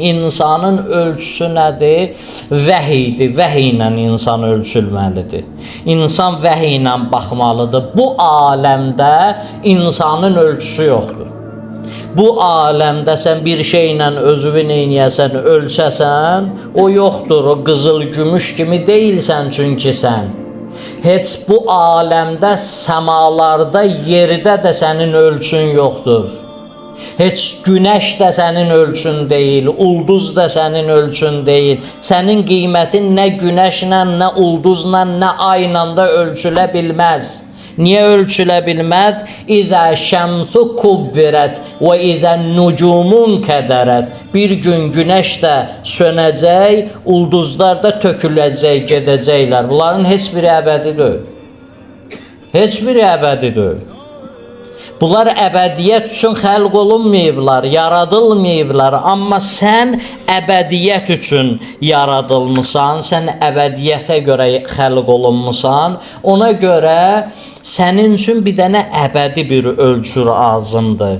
İnsanın ölçüsü nədir? Vəhiydir. Vəhiy ilə insan ölçülməlidir. İnsan vəhiy ilə baxmalıdır. Bu aləmdə insanın ölçüsü yoxdur. Bu aləmdə sən bir şeylə özünü neynəyəsən, ölçəsən, o yoxdur. O qızıl gümüş kimi deyilsən çünki sən. Heç bu aləmdə, səmalarda, yerdə də sənin ölçün yoxdur. Heç günəş də sənin ölçün deyil, ulduz da sənin ölçün deyil. Sənin qiymətin nə günəşlə, nə ulduzla, nə ayla da ölçülə bilməz. Niyə ölçülə bilməz? İzə şəmsu kuvvirət və izə nucumun qədərət. Bir gün günəş də sönəcək, ulduzlar da töküləcək, gedəcəklər. Bunların heç biri əbədi deyil. Heç biri əbədi deyil. Bunlar əbədiyyət üçün xəlq olunmayıblar, yaradılmayıblar. Amma sən əbədiyyət üçün yaradılmısan, sən əbədiyyətə görə xəlq olunmusan. Ona görə sənin üçün bir dənə əbədi bir ölçü lazımdır.